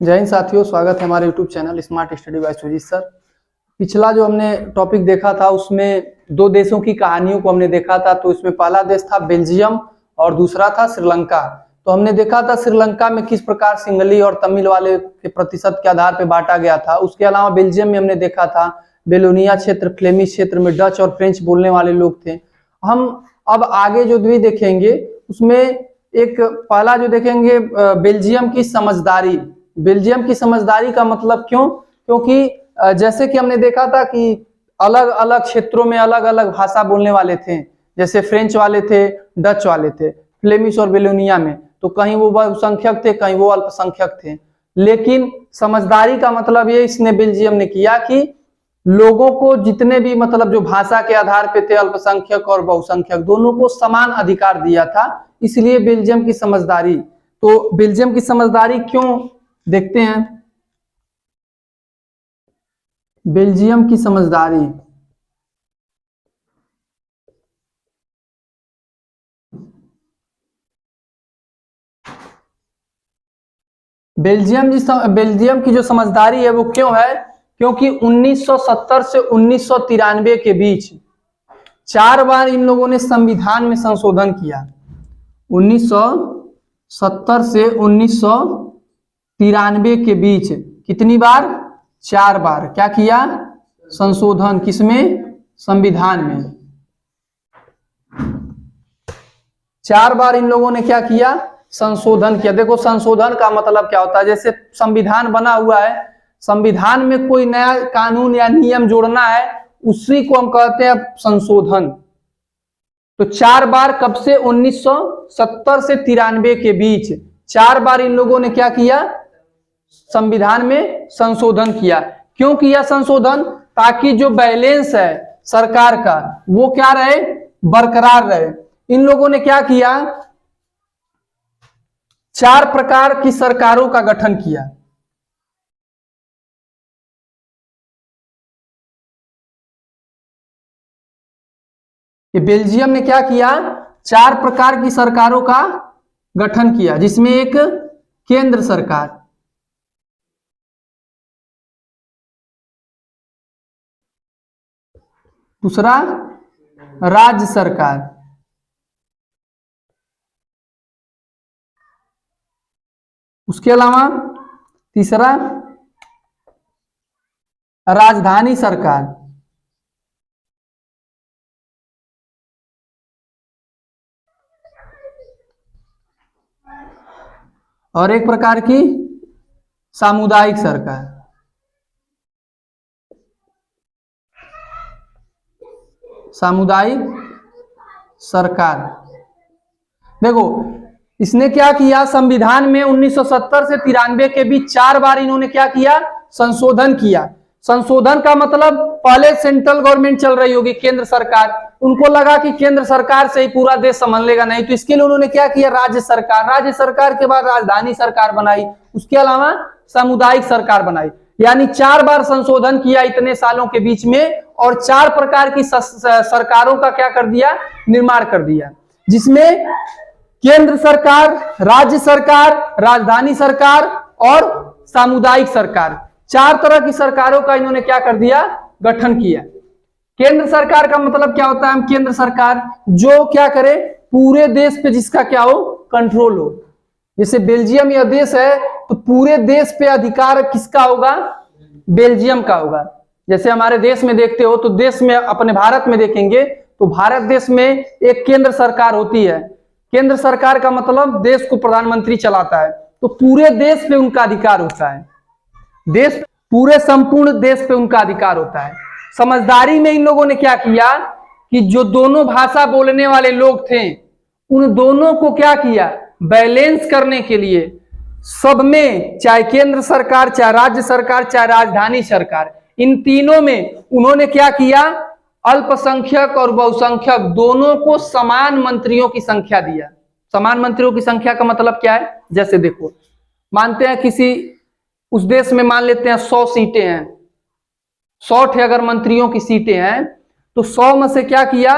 जय हिंद साथियों, स्वागत है हमारे YouTube channel smart study by Sujit sir. पिछला जो हमने टॉपिक देखा था उसमें दो देशों की कहानियों को हमने देखा था। तो इसमें पहला देश था बेल्जियम और दूसरा था श्रीलंका। तो हमने देखा था श्रीलंका में किस प्रकार सिंगली और तमिल वाले के प्रतिशत के आधार पर बांटा गया था। उसके अलावा बेल्जियम में हमने देखा था बेलोनिया क्षेत्र, फ्लेमिश क्षेत्र में डच और फ्रेंच बोलने वाले लोग थे। हम अब आगे जो भी देखेंगे उसमें एक पहला जो देखेंगे बेल्जियम की समझदारी। बेल्जियम की समझदारी का मतलब क्योंकि जैसे कि हमने देखा था कि अलग अलग क्षेत्रों में अलग अलग भाषा बोलने वाले थे, जैसे फ्रेंच वाले थे, डच वाले थे, फ्लेमिश और बेलोनिया में। तो कहीं वो बहुसंख्यक थे, कहीं वो अल्पसंख्यक थे। लेकिन समझदारी का मतलब ये इसने बेल्जियम ने किया कि लोगों को जितने भी मतलब जो भाषा के आधार पे थे, अल्पसंख्यक और बहुसंख्यक, दोनों को समान अधिकार दिया था। इसलिए बेल्जियम की समझदारी। तो बेल्जियम की समझदारी क्यों देखते हैं। बेल्जियम की समझदारी बेल्जियम की जो समझदारी है वो क्यों है, क्योंकि 1970 से 1993 के बीच 4 बार इन लोगों ने संविधान में संशोधन किया। 1970 से 1993 के बीच कितनी बार? 4 बार। क्या किया? संशोधन। किसमें? संविधान में। 4 बार इन लोगों ने क्या किया? संशोधन किया। देखो संशोधन का मतलब क्या होता है। जैसे संविधान बना हुआ है, संविधान में कोई नया कानून या नियम जोड़ना है, उसी को हम कहते हैं संशोधन। तो 4 बार कब से? 1970 से 93 के बीच 4 बार इन लोगों ने क्या किया? संविधान में संशोधन किया। क्यों किया संशोधन? ताकि जो बैलेंस है सरकार का वो क्या रहे? बरकरार रहे। इन लोगों ने क्या किया? 4 प्रकार की सरकारों का गठन किया। ये बेल्जियम ने क्या किया? 4 प्रकार की सरकारों का गठन किया, जिसमें एक केंद्र सरकार, दूसरा राज्य सरकार, उसके अलावा तीसरा राजधानी सरकार, और एक प्रकार की सामुदायिक सरकार। सामुदायिक सरकार। देखो इसने क्या किया, संविधान में 1970 से 93 के बीच 4 बार इन्होंने क्या किया? संशोधन किया। संशोधन का मतलब पहले सेंट्रल गवर्नमेंट चल रही होगी, केंद्र सरकार, उनको लगा कि केंद्र सरकार से ही पूरा देश संभाल लेगा, नहीं, तो इसके लिए उन्होंने क्या किया? राज्य सरकार। राज्य सरकार के बाद राजधानी सरकार बनाई, उसके अलावा सामुदायिक सरकार बनाई। यानी 4 बार संशोधन किया इतने सालों के बीच में, और 4 प्रकार की सरकारों का क्या कर दिया? निर्माण कर दिया, जिसमें केंद्र सरकार, राज्य सरकार, राजधानी सरकार और सामुदायिक सरकार, 4 तरह की सरकारों का इन्होंने क्या कर दिया? गठन किया। केंद्र सरकार का मतलब क्या होता है? हम केंद्र सरकार जो क्या करे? पूरे देश पे जिसका क्या हो? कंट्रोल हो। जैसे बेल्जियम यह देश है तो पूरे देश पे अधिकार किसका होगा? बेल्जियम का होगा। जैसे हमारे देश में देखते हो तो देश में, अपने भारत में देखेंगे तो भारत देश में एक केंद्र सरकार होती है। केंद्र सरकार का मतलब देश को प्रधानमंत्री चलाता है, तो पूरे देश पे उनका अधिकार होता है। देश, पूरे संपूर्ण देश पे उनका अधिकार होता है। समझदारी में इन लोगों ने क्या किया कि जो दोनों भाषा बोलने वाले लोग थे उन दोनों को क्या किया? बैलेंस करने के लिए सब में, चाहे केंद्र सरकार, चाहे राज्य सरकार, चाहे राजधानी सरकार, इन तीनों में उन्होंने क्या किया? अल्पसंख्यक और बहुसंख्यक दोनों को समान मंत्रियों की संख्या दिया। समान मंत्रियों की संख्या का मतलब क्या है? जैसे देखो, मानते हैं किसी उस देश में मान लेते हैं 100 सीटें हैं, 100 अगर मंत्रियों की सीटें हैं, तो 100 में से क्या किया?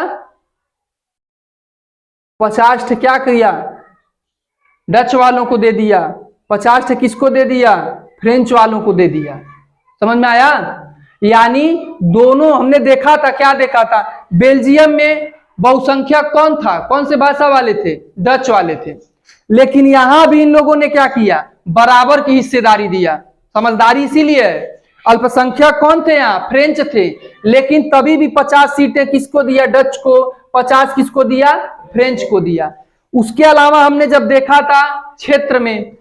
50 क्या किया? डच वालों को दे दिया, 50 किसको दे दिया? फ्रेंच वालों को दे दिया। समझ में आया? यानी दोनों हमने देखा था, क्या देखा था, बेल्जियम में बहुसंख्यक कौन था, कौन से भाषा वाले थे, डच वाले थे। लेकिन यहां भी इन लोगों ने क्या किया, बराबर की हिस्सेदारी दिया। समझदारी इसीलिए है। अल्पसंख्यक कौन थे यहाँ, फ्रेंच थे, लेकिन तभी भी 50 सीटें किसको दिया, डच को, 50 किसको दिया, फ्रेंच को दिया। उसके अलावा हमने जब देखा था क्षेत्र में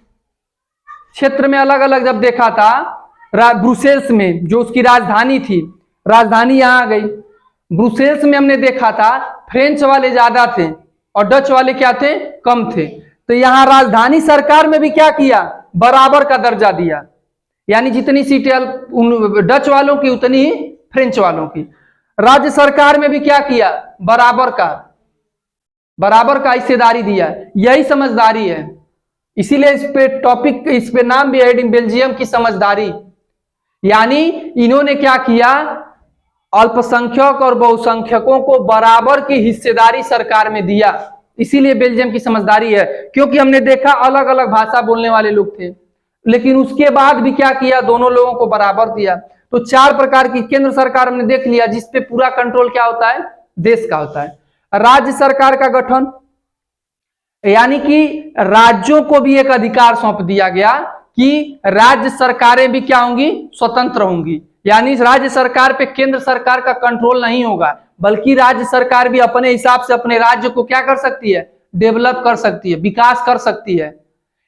अलग अलग जब देखा था, ब्रुसेल्स में जो उसकी राजधानी थी, राजधानी यहां आ गई, ब्रुसेल्स में हमने देखा था फ्रेंच वाले ज्यादा थे और डच वाले क्या थे, कम थे। तो यहां राजधानी सरकार में भी क्या किया, बराबर का दर्जा दिया। यानी जितनी सीटें डच वालों की उतनी ही फ्रेंच वालों की। राज्य सरकार में भी क्या किया, बराबर का हिस्सेदारी दिया। यही समझदारी है। इसीलिए इस पे टॉपिक, इस पे नाम भी है बेल्जियम की समझदारी। यानी इन्होंने क्या किया, अल्पसंख्यक और बहुसंख्यकों को बराबर की हिस्सेदारी सरकार में दिया। इसीलिए बेल्जियम की समझदारी है। क्योंकि हमने देखा अलग अलग भाषा बोलने वाले लोग थे, लेकिन उसके बाद भी क्या किया, दोनों लोगों को बराबर दिया। तो 4 प्रकार की केंद्र सरकार हमने देख लिया, जिसपे पूरा कंट्रोल क्या होता है, देश का होता है। राज्य सरकार का गठन, यानी कि राज्यों को भी एक अधिकार सौंप दिया गया कि राज्य सरकारें भी क्या होंगी, स्वतंत्र होंगी। यानी राज्य सरकार पे केंद्र सरकार का कंट्रोल नहीं होगा, बल्कि राज्य सरकार भी अपने हिसाब से अपने राज्य को क्या कर सकती है, डेवलप कर सकती है, विकास कर सकती है।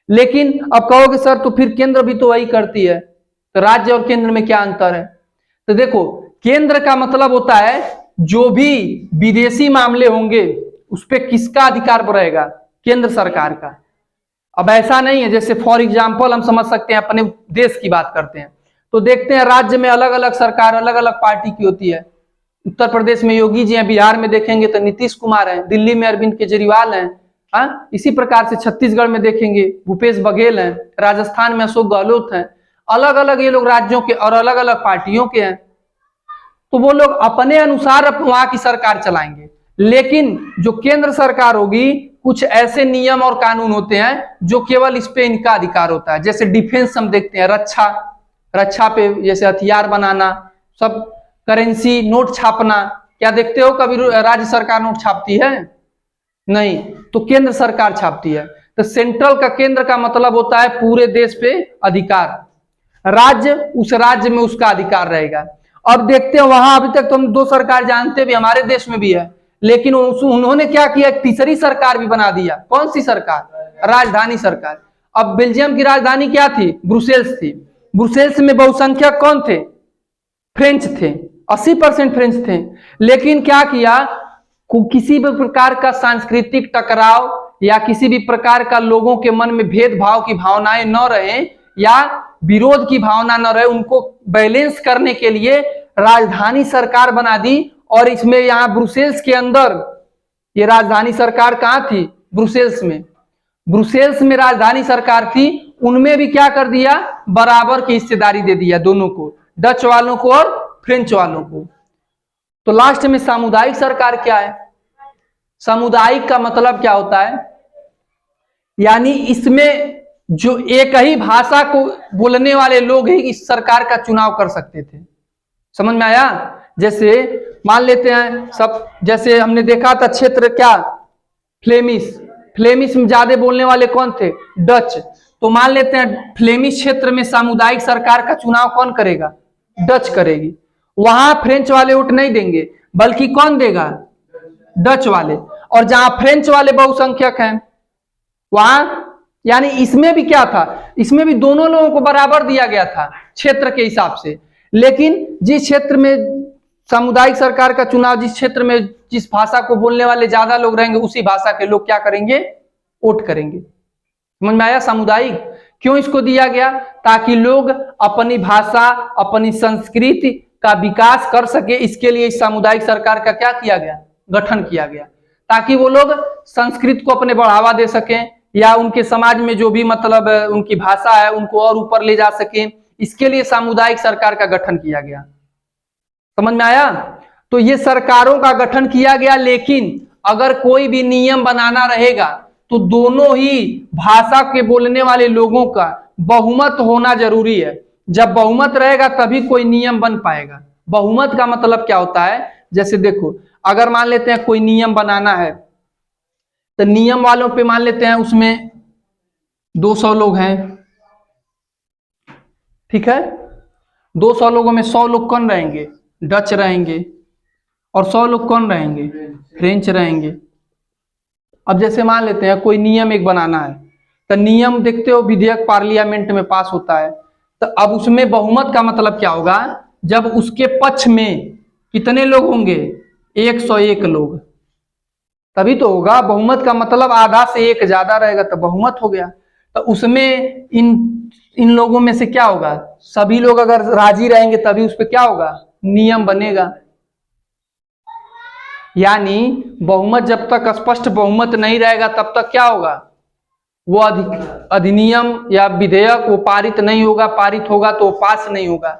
लेकिन अब कहोगे सर तो फिर केंद्र भी तो वही करती है, तो राज्य और केंद्र में क्या अंतर है? तो देखो, केंद्र का मतलब होता है जो भी विदेशी मामले होंगे उस पर किसका अधिकार रहेगा, केंद्र सरकार का। अब ऐसा नहीं है, जैसे फॉर एग्जाम्पल हम समझ सकते हैं, अपने देश की बात करते हैं तो देखते हैं राज्य में अलग अलग सरकार अलग अलग पार्टी की होती है। उत्तर प्रदेश में योगी जी हैं, बिहार में देखेंगे तो नीतीश कुमार हैं, दिल्ली में अरविंद केजरीवाल हैं, हाँ। इसी प्रकार से छत्तीसगढ़ में देखेंगे भूपेश बघेल हैं, राजस्थान में अशोक गहलोत हैं। अलग अलग ये लोग राज्यों के और अलग अलग पार्टियों के हैं। तो वो लोग अपने अनुसार वहां की सरकार चलाएंगे। लेकिन जो केंद्र सरकार होगी, कुछ ऐसे नियम और कानून होते हैं जो केवल इस पे इनका अधिकार होता है। जैसे डिफेंस हम देखते हैं, रक्षा पे, जैसे हथियार बनाना, सब करेंसी, नोट छापना। क्या देखते हो कभी राज्य सरकार नोट छापती है? नहीं, तो केंद्र सरकार छापती है। तो सेंट्रल का, केंद्र का मतलब होता है पूरे देश पे अधिकार। राज्य, उस राज्य में उसका अधिकार रहेगा। अब देखते हैं वहां अभी तक तो हम 2 सरकार जानते भी, हमारे देश में भी है, लेकिन उन्होंने क्या किया, एक तीसरी सरकार भी बना दिया। कौन सी सरकार? राजधानी सरकार। अब बेल्जियम की राजधानी क्या थी? ब्रुसेल्स थी। ब्रुसेल्स में बहुसंख्यक कौन थे? फ्रेंच थे, 80% फ्रेंच थे। लेकिन क्या किया, किसी भी प्रकार का सांस्कृतिक टकराव या किसी भी प्रकार का लोगों के मन में भेदभाव की भावनाएं न रहे या विरोध की भावना न रहे, उनको बैलेंस करने के लिए राजधानी सरकार बना दी। और इसमें यहाँ ब्रुसेल्स के अंदर ये राजधानी सरकार कहाँ थी? ब्रुसेल्स में राजधानी सरकार थी। उनमें भी क्या कर दिया, बराबर की हिस्सेदारी दे दिया दोनों को, डच वालों को और फ्रेंच वालों को। तो लास्ट में सामुदायिक सरकार क्या है? सामुदायिक का मतलब क्या होता है? यानी इसमें जो एक ही भाषा को बोलने वाले लोग ही इस सरकार का चुनाव कर सकते थे। समझ में आया? जैसे मान लेते हैं सब, जैसे हमने देखा था क्षेत्र क्या, फ्लेमिश में ज्यादा बोलने वाले कौन थे? डच। तो मान लेते हैं फ्लेमिश क्षेत्र में सामुदायिक सरकार का चुनाव कौन करेगा? डच करेगी। वहां फ्रेंच वाले वोट नहीं देंगे, बल्कि कौन देगा? डच वाले। और जहां फ्रेंच वाले बहुसंख्यक हैं वहां, यानी इसमें भी क्या था, इसमें भी दोनों लोगों को बराबर दिया गया था क्षेत्र के हिसाब से। लेकिन जिस क्षेत्र में सामुदायिक सरकार का चुनाव, जिस क्षेत्र में जिस भाषा को बोलने वाले ज्यादा लोग रहेंगे, उसी भाषा के लोग क्या करेंगे? वोट करेंगे। समझ में आया? सामुदायिक क्यों इसको दिया गया? ताकि लोग अपनी भाषा, अपनी संस्कृति का विकास कर सके। इसके लिए इस सामुदायिक सरकार का क्या किया गया? गठन किया गया, ताकि वो लोग संस्कृत को अपने बढ़ावा दे सकें या उनके समाज में जो भी मतलब उनकी भाषा है उनको और ऊपर ले जा सकें। इसके लिए सामुदायिक सरकार का गठन किया गया। समझ में आया? तो ये सरकारों का गठन किया गया, लेकिन अगर कोई भी नियम बनाना रहेगा तो दोनों ही भाषा के बोलने वाले लोगों का बहुमत होना जरूरी है। जब बहुमत रहेगा तभी कोई नियम बन पाएगा। बहुमत का मतलब क्या होता है, जैसे देखो अगर मान लेते हैं कोई नियम बनाना है तो नियम वालों पे मान लेते हैं उसमें 200 लोग हैं, ठीक है। 200 लोगों में 100 लोग कौन रहेंगे, डच रहेंगे, और 100 लोग कौन रहेंगे, फ्रेंच रहेंगे। अब जैसे मान लेते हैं कोई नियम एक बनाना है, तो नियम देखते हो विधेयक पार्लियामेंट में पास होता है, तो अब उसमें बहुमत का मतलब क्या होगा, जब उसके पक्ष में कितने लोग होंगे, 101 लोग, तभी तो होगा। बहुमत का मतलब आधा से एक ज्यादा रहेगा तो बहुमत हो गया। तो उसमें इन लोगों में से क्या होगा, सभी लोग अगर राजी रहेंगे तभी उस पर क्या होगा, नियम बनेगा। यानी बहुमत जब तक स्पष्ट बहुमत नहीं रहेगा तब तक क्या होगा, वो अधिनियम या विधेयक वो पारित नहीं होगा, पारित होगा तो पास नहीं होगा।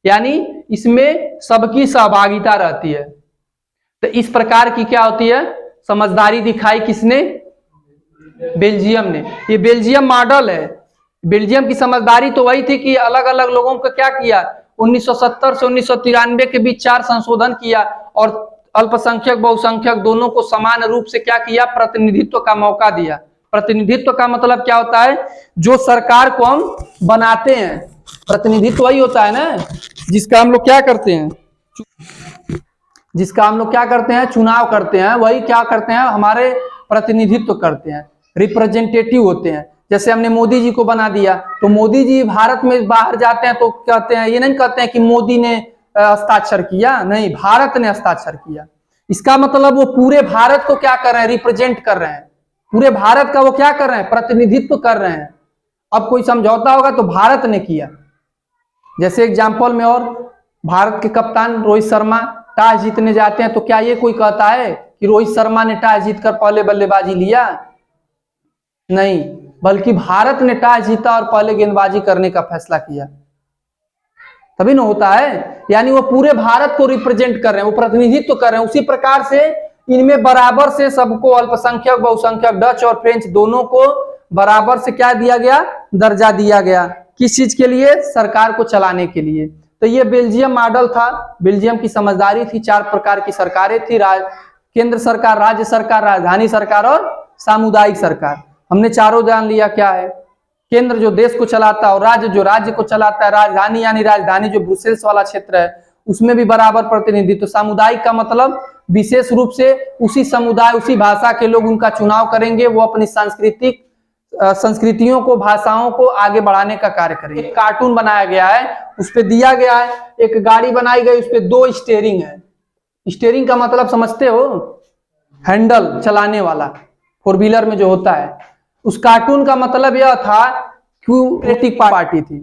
यानी इसमें सबकी सहभागिता रहती है। तो इस प्रकार की क्या होती है, समझदारी दिखाई किसने, बेल्जियम ने। ये बेल्जियम मॉडल है। बेल्जियम की समझदारी तो वही थी कि अलग अलग लोगों को क्या किया, 1970 से 1993 के बीच 4 संशोधन किया और अल्पसंख्यक बहुसंख्यक दोनों को समान रूप से क्या किया, प्रतिनिधित्व का मौका दिया। प्रतिनिधित्व का मतलब क्या होता है, जो सरकार को हम बनाते हैं, प्रतिनिधित्व वही होता है ना जिसका हम लोग क्या करते हैं, जिसका हम लोग क्या करते हैं, चुनाव करते हैं, वही क्या करते हैं, हमारे प्रतिनिधित्व करते हैं, रिप्रेजेंटेटिव होते हैं। जैसे हमने मोदी जी को बना दिया, तो मोदी जी भारत में बाहर जाते हैं तो कहते हैं, ये नहीं कहते हैं कि मोदी ने हस्ताक्षर किया, नहीं, भारत ने हस्ताक्षर किया। इसका मतलब वो पूरे भारत को क्या कर रहे हैं, रिप्रेजेंट कर रहे हैं, पूरे भारत का वो क्या कर रहे हैं, प्रतिनिधित्व कर रहे हैं। अब कोई समझौता होगा तो भारत ने किया। जैसे एग्जाम्पल में, और भारत के कप्तान रोहित शर्मा टॉस जीतने जाते हैं तो क्या ये कोई कहता है कि रोहित शर्मा ने टॉस जीतकर पहले बल्लेबाजी लिया, नहीं, बल्कि भारत ने टॉस जीता और पहले गेंदबाजी करने का फैसला किया, तभी ना होता है। यानी वो पूरे भारत को रिप्रेजेंट कर रहे हैं, वो प्रतिनिधित्व कर रहे हैं। उसी प्रकार से इनमें बराबर से सबको, अल्पसंख्यक बहुसंख्यक डच और फ्रेंच दोनों को बराबर से क्या दिया गया, दर्जा दिया गया। किस चीज के लिए, सरकार को चलाने के लिए। तो ये बेल्जियम मॉडल था, बेल्जियम की समझदारी थी। 4 प्रकार की सरकारें थी, केंद्र सरकार, राज्य सरकार, राजधानी सरकार और सामुदायिक सरकार। हमने चारों जान लिया क्या है, केंद्र जो देश को चलाता है और राज्य जो राज्य को चलाता है, राजधानी यानी राजधानी जो ब्रुसेल्स वाला क्षेत्र है उसमें भी बराबर प्रतिनिधित्व। तो सामुदायिक का मतलब विशेष रूप से उसी समुदाय, उसी भाषा के लोग उनका चुनाव करेंगे, वो अपनी सांस्कृतिक संस्कृतियों को, भाषाओं को आगे बढ़ाने का कार्य करेंगे। एक कार्टून बनाया गया है, उस पे दिया गया है, एक गाड़ी बनाई गई, उस पे 2 स्टीयरिंग है। स्टीयरिंग का मतलब समझते हो, हैंडल चलाने वाला, 4 व्हीलर में जो होता है। उस कार्टून का मतलब यह था, डेमोक्रेटिक पार्टी थी,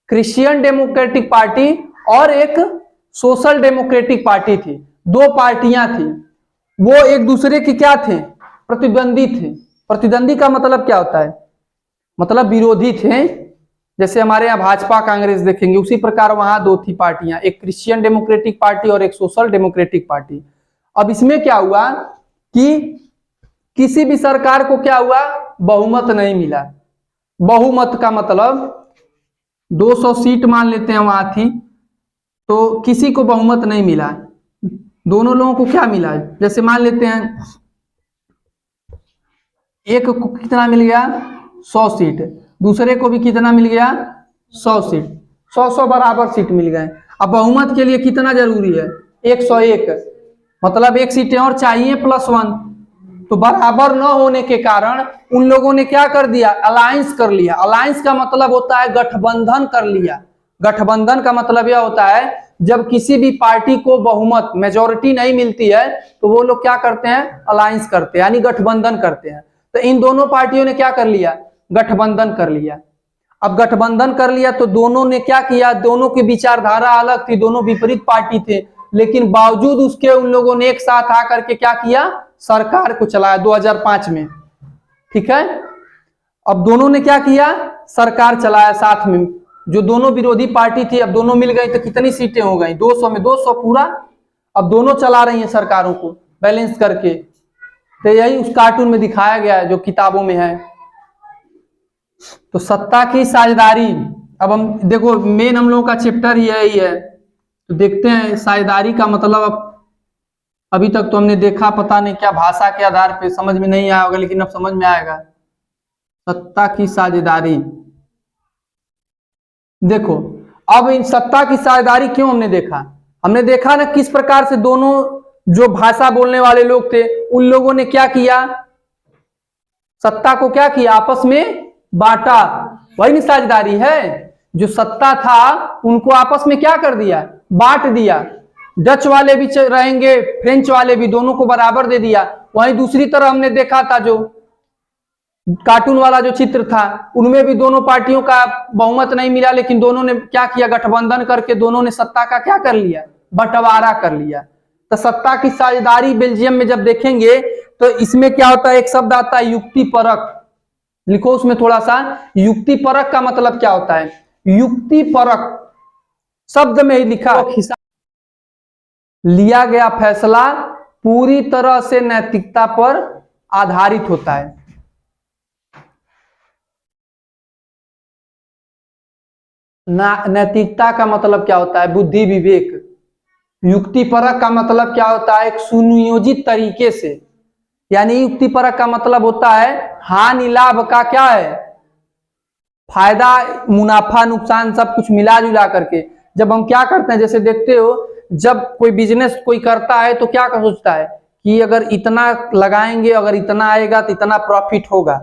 क्रिश्चियन डेमोक्रेटिक पार्टी और एक सोशल डेमोक्रेटिक पार्टी थी। 2 पार्टियां थी, वो एक दूसरे के क्या थे, प्रतिद्वंदी थे। प्रतिद्वंदी का मतलब क्या होता है, मतलब विरोधी थे। जैसे हमारे यहाँ भाजपा कांग्रेस देखेंगे, उसी प्रकार वहां 2 थी पार्टियां, एक क्रिश्चियन डेमोक्रेटिक पार्टी और एक सोशल डेमोक्रेटिक पार्टी। अब इसमें क्या हुआ कि किसी भी सरकार को क्या हुआ, बहुमत नहीं मिला। बहुमत का मतलब 200 सीट मान लेते हैं वहां थी, तो किसी को बहुमत नहीं मिला। दोनों लोगों को क्या मिला, जैसे मान लेते हैं एक को कितना मिल गया, 100 सीट, दूसरे को भी कितना मिल गया, 100 सीट, 100 बराबर सीट मिल गए। अब बहुमत के लिए कितना जरूरी है, 101, मतलब 1 सीटें और चाहिए +1। तो बराबर न होने के कारण उन लोगों ने क्या कर दिया, अलायंस कर लिया। अलायंस का मतलब होता है गठबंधन कर लिया। गठबंधन का मतलब यह होता है जब किसी भी पार्टी को बहुमत, मेजोरिटी नहीं मिलती है तो वो लोग क्या करते हैं, अलायंस करते हैं, यानी गठबंधन करते हैं। तो इन दोनों पार्टियों ने क्या कर लिया, गठबंधन कर लिया। अब गठबंधन कर लिया तो दोनों ने क्या किया, दोनों की विचारधारा अलग थी, दोनों विपरीत पार्टी थे, लेकिन बावजूद उसके उन लोगों ने एक साथ आकर के क्या किया, सरकार को चलाया 2005 में, ठीक है। अब दोनों ने क्या किया, सरकार चलाया साथ में। जो दोनों विरोधी पार्टी थी, अब दोनों मिल गई तो कितनी सीटें हो गई, 200 में 200 पूरा। अब दोनों चला रही हैं सरकारों को बैलेंस करके। तो यही उस कार्टून में दिखाया गया है जो किताबों में है। तो सत्ता की साझेदारी, अब हम देखो मेन हम लोगों का चैप्टर ही यही है, तो देखते हैं साझेदारी का मतलब। अभी तक तो हमने देखा, पता नहीं क्या भाषा के आधार पे समझ में नहीं आया होगा, लेकिन अब समझ में आएगा। सत्ता की साझेदारी, देखो अब इन सत्ता की साझेदारी क्यों हमने देखा ना किस प्रकार से दोनों जो भाषा बोलने वाले लोग थे उन लोगों ने क्या किया, सत्ता को क्या किया, आपस में बांटा। वही नहीं साझेदारी है, जो सत्ता था उनको आपस में क्या कर दिया, बांट दिया। डच वाले भी रहेंगे, फ्रेंच वाले भी, दोनों को बराबर दे दिया। वहीं दूसरी तरफ हमने देखा था जो कार्टून वाला जो चित्र था, उनमें भी दोनों पार्टियों का बहुमत नहीं मिला, लेकिन दोनों ने क्या किया, गठबंधन करके दोनों ने सत्ता का क्या कर लिया, बंटवारा कर लिया। तो सत्ता की साझेदारी बेल्जियम में जब देखेंगे तो इसमें क्या होता है, एक शब्द आता है युक्ति परक, लिखो उसमें थोड़ा सा। युक्ति परक का मतलब क्या होता है, युक्ति परक शब्द में ही लिखा, लिया गया फैसला पूरी तरह से नैतिकता पर आधारित होता है। नैतिकता का मतलब क्या होता है, बुद्धि विवेक। युक्तिपरक का मतलब क्या होता है, एक सुनियोजित तरीके से, यानी युक्तिपरक का मतलब होता है हानि लाभ का क्या है, फायदा मुनाफा नुकसान सब कुछ मिला जुला करके। जब हम क्या करते हैं, जैसे देखते हो जब कोई बिजनेस कोई करता है तो क्या सोचता है कि अगर इतना लगाएंगे, अगर इतना आएगा तो इतना प्रॉफिट होगा,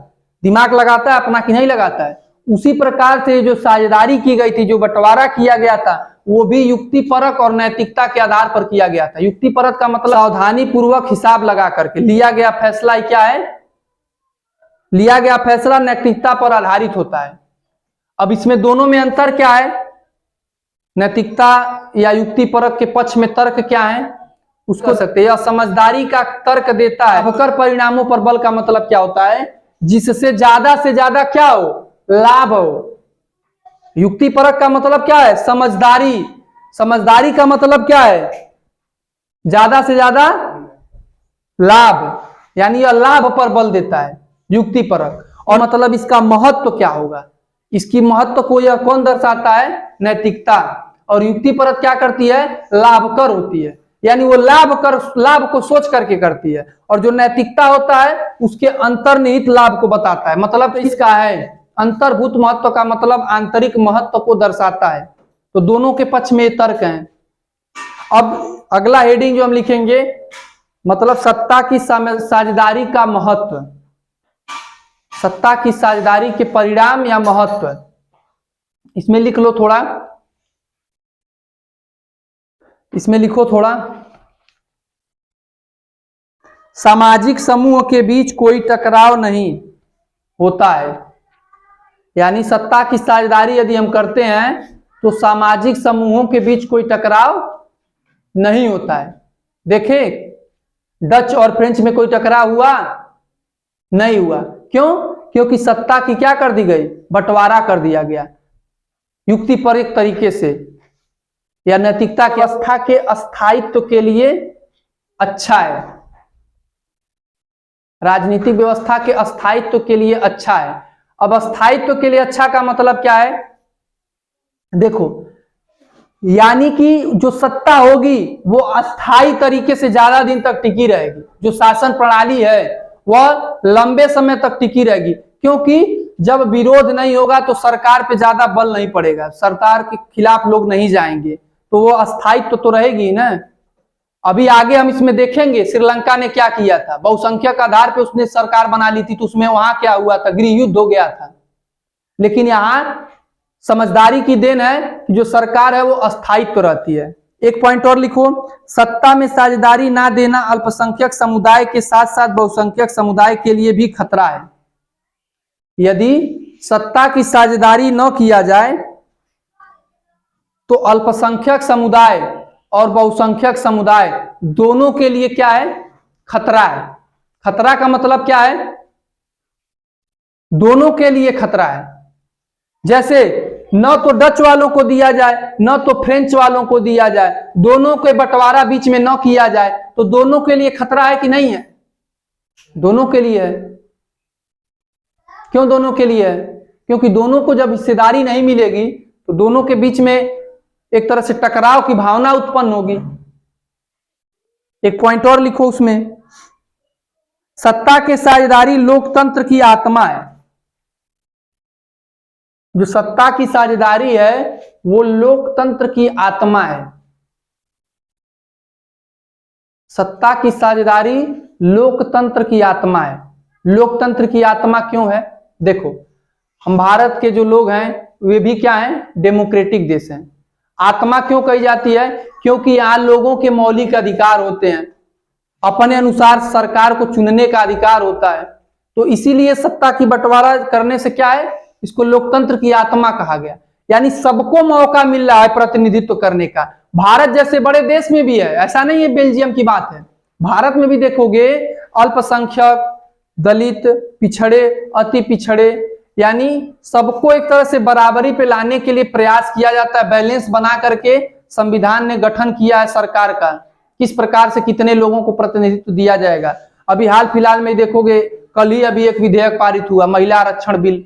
दिमाग लगाता है अपना कि नहीं लगाता है। उसी प्रकार से जो साझेदारी की गई थी, जो बंटवारा किया गया था, वो भी युक्तिपरक और नैतिकता के आधार पर किया गया था। युक्तिपरक का मतलब सावधानी पूर्वक हिसाब लगा करके लिया गया फैसला क्या है, लिया गया फैसला नैतिकता पर आधारित होता है। अब इसमें दोनों में अंतर क्या है, नैतिकता या युक्तिपरक के पक्ष में तर्क क्या है, उसको सकते हैं। या समझदारी का तर्क देता है, अवकर परिणामों पर बल का मतलब क्या होता है, जिससे ज्यादा से ज्यादा क्या हो, लाभ हो। युक्तिपरक का मतलब क्या है, समझदारी, समझदारी का मतलब क्या है, ज्यादा से ज्यादा लाभ, यानी यह लाभ पर बल देता है युक्तिपरक। और मतलब इसका महत्व क्या होगा, इसकी महत्व को यह कौन दर्शाता है, नैतिकता। और युक्तिपरक क्या करती है, लाभकर होती है, यानी वो लाभ को सोच करके करती है। और जो नैतिकता होता है उसके अंतर्निहित लाभ को बताता है। मतलब तो इसका है अंतर्भूत महत्व का मतलब आंतरिक महत्व को दर्शाता है। तो दोनों के पक्ष में तर्क हैं। अब अगला हेडिंग जो हम लिखेंगे, मतलब सत्ता की साझेदारी का महत्व, सत्ता की साझेदारी के परिणाम या महत्व, इसमें लिख लो थोड़ा, इसमें लिखो थोड़ा। सामाजिक समूह के बीच कोई टकराव नहीं होता है, यानी सत्ता की साझेदारी यदि हम करते हैं तो सामाजिक समूहों के बीच कोई टकराव नहीं होता है। देखें डच और फ्रेंच में कोई टकराव हुआ नहीं हुआ, क्यों, क्योंकि सत्ता की क्या कर दी गई, बंटवारा कर दिया गया युक्तिपरक तरीके से। या नैतिकता की व्यवस्था के स्थायित्व के लिए अच्छा है, राजनीतिक व्यवस्था के स्थायित्व के लिए अच्छा है। अब स्थायित्व के लिए अच्छा का मतलब क्या है, देखो यानी कि जो सत्ता होगी वो अस्थायी तरीके से ज्यादा दिन तक टिकी रहेगी। जो शासन प्रणाली है वह लंबे समय तक टिकी रहेगी, क्योंकि जब विरोध नहीं होगा तो सरकार पे ज्यादा बल नहीं पड़ेगा, सरकार के खिलाफ लोग नहीं जाएंगे, तो वो अस्थायित्व तो रहेगी ना। अभी आगे हम इसमें देखेंगे श्रीलंका ने क्या किया था, बहुसंख्यक आधार पे उसने सरकार बना ली थी, तो उसमें वहां क्या हुआ था, गृह युद्ध हो गया था। लेकिन यहाँ समझदारी की देन है कि जो सरकार है वो अस्थायित्व रहती है। एक पॉइंट और लिखो, सत्ता में साझेदारी ना देना अल्पसंख्यक समुदाय के साथ साथ बहुसंख्यक समुदाय के लिए भी खतरा है। यदि सत्ता की साझेदारी न किया जाए तो अल्पसंख्यक समुदाय और बहुसंख्यक समुदाय दोनों के लिए क्या है, खतरा है। खतरा का मतलब क्या है, दोनों के लिए खतरा है। जैसे न तो डच वालों को दिया जाए न तो फ्रेंच वालों को दिया जाए, दोनों के बंटवारा बीच में न किया जाए, तो दोनों के लिए खतरा है कि नहीं है, दोनों के लिए है। क्यों दोनों के लिए है, क्योंकि दोनों को जब हिस्सेदारी नहीं मिलेगी तो दोनों के बीच में एक तरह से टकराव की भावना उत्पन्न होगी। एक पॉइंट और लिखो उसमें, सत्ता की साझेदारी लोकतंत्र की आत्मा है। जो सत्ता की साझेदारी है वो लोकतंत्र की आत्मा है। सत्ता की साझेदारी लोकतंत्र की आत्मा है। लोकतंत्र की आत्मा क्यों है? देखो, हम भारत के जो लोग हैं वे भी क्या हैं? डेमोक्रेटिक देश हैं। आत्मा क्यों कही जाती है? क्योंकि यहां लोगों के मौलिक अधिकार होते हैं, अपने अनुसार सरकार को चुनने का अधिकार होता है। तो इसीलिए सत्ता की बंटवारा करने से क्या है, इसको लोकतंत्र की आत्मा कहा गया। यानी सबको मौका मिल रहा है प्रतिनिधित्व करने का। भारत जैसे बड़े देश में भी है, ऐसा नहीं है बेल्जियम की बात है, भारत में भी देखोगे अल्पसंख्यक, दलित, पिछड़े, अति पिछड़े, यानी सबको एक तरह से बराबरी पे लाने के लिए प्रयास किया जाता है। बैलेंस बना करके संविधान ने गठन किया है सरकार का, किस प्रकार से कितने लोगों को प्रतिनिधित्व दिया जाएगा। अभी हाल फिलहाल में देखोगे, कल ही अभी एक विधेयक पारित हुआ, महिला आरक्षण बिल।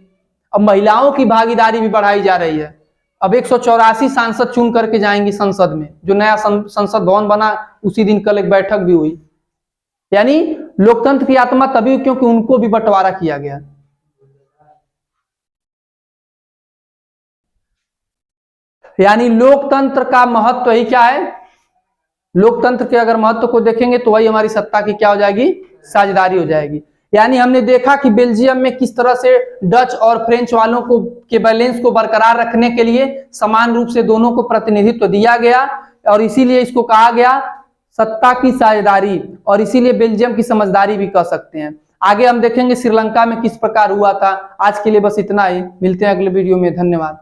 अब महिलाओं की भागीदारी भी बढ़ाई जा रही है। अब 184 सांसद चुन करके जाएंगी संसद में। जो नया संसद भवन बना उसी दिन कल एक बैठक भी हुई। यानी लोकतंत्र की आत्मा तभी क्योंकि उनको भी बंटवारा किया गया। यानी लोकतंत्र का महत्व ही क्या है? लोकतंत्र के अगर महत्व को देखेंगे तो वही हमारी सत्ता की क्या हो जाएगी? साझेदारी हो जाएगी। यानी हमने देखा कि बेल्जियम में किस तरह से डच और फ्रेंच वालों को के बैलेंस को बरकरार रखने के लिए समान रूप से दोनों को प्रतिनिधित्व दिया गया, और इसीलिए इसको कहा गया सत्ता की साझेदारी, और इसीलिए बेल्जियम की समझदारी भी कह सकते हैं। आगे हम देखेंगे श्रीलंका में किस प्रकार हुआ था। आज के लिए बस इतना ही, मिलते हैं अगले वीडियो में। धन्यवाद।